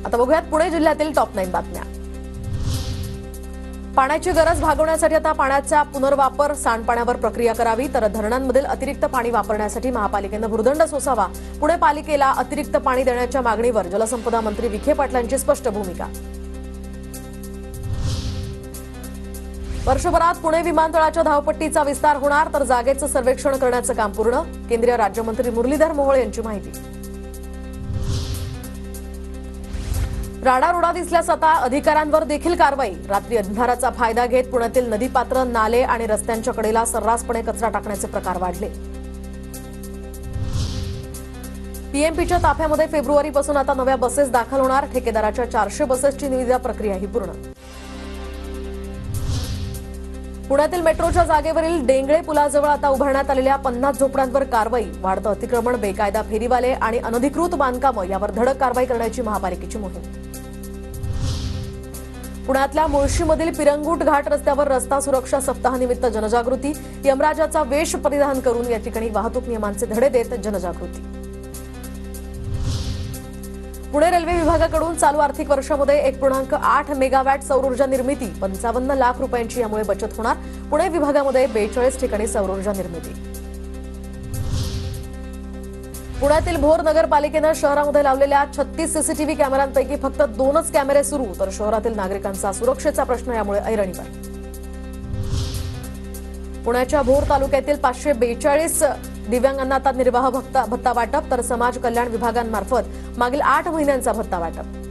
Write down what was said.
आता बघूयात पुणे जिल्ह्यातील टॉप 9 बातम्या। पाण्याची गरज भागवण्यासाठी आता पाण्याचा पुनर्वापर, सांडपाण्यावर प्रक्रिया करावी, तर धरणांमधील अतिरिक्त पाणी वापरण्यासाठी महापालिकेने भुर्दंड सोसावा। पुणे पालिकेला अतिरिक्त पाणी देण्याच्या मागणीवर जलसंपदा मंत्री विखे पाटलांची स्पष्ट भूमिका। वर्षभरात पुणे विमानतळाच्या धावपट्टीचा विस्तार होणार, तर जागेचं सर्वेक्षण करण्याचं काम पूर्ण। केंद्रीय राज्यमंत्री मुरलीधर मोहोळ यांची माहिती। राडा रोडा दिसल्यास आता अधिकाऱ्यांवर देखील कारवाई। रात्री अंधाराचा फायदा घेत पुण्यातील नदीपात्र, नाले आणि रस्त्यांच्या कडेला सर्रासपणे कचरा टाकण्याचे प्रकार वाढले। पीएमपीच्या ताफ्यामध्ये फेब्रुवारीपासून आता नव्या बसेस दाखल होणार। ठेकेदाराच्या 400 बसेसची निविदा प्रक्रियाही पूर्ण। पुण्यातील मेट्रोच्या जागेवरील डेंगळे पुलाजवळ आता उभारण्यात आलेल्या 50 झोपड्यांवर कारवाई। वाढतं अतिक्रमण, बेकायदा फेरीवाले आणि अनधिकृत बांधकामं यावर धडक कारवाई करण्याची महापालिकेची मोहीम। पुण्यातल्या मुळशीमधील पिरंगुट घाट रस्त्यावर रस्ता सुरक्षा सप्ताहानिमित्त जनजागृती। यमराजाचा वेश परिधान करून या ठिकाणी वाहतूक नियमांचे धडे देत जनजागृती। पुणे रेल्वे विभागाकडून चालू आर्थिक वर्षामध्ये 1.8 मेगावॅट सौर ऊर्जा निर्मिती, 55 लाख रुपयांची यामुळे बचत होणार। पुणे विभागामध्ये 42 ठिकाणी सौर ऊर्जा निर्मिती। पुण्यातील भोर नगरपालिकेनं शहरामध्ये लावलेल्या 36 सीसीटीव्ही कॅमेऱ्यांपैकी फक्त 2च कॅमेरे सुरू, तर शहरातील नागरिकांचा सुरक्षेचा प्रश्न यामुळे ऐरणीवर। पुण्याच्या भोर तालुक्यातील 542 दिव्यांगांना आता निर्वाह भत्ता वाटप, तर समाज कल्याण विभागांमार्फत मागील 8 महिन्यांचा भत्ता वाटप।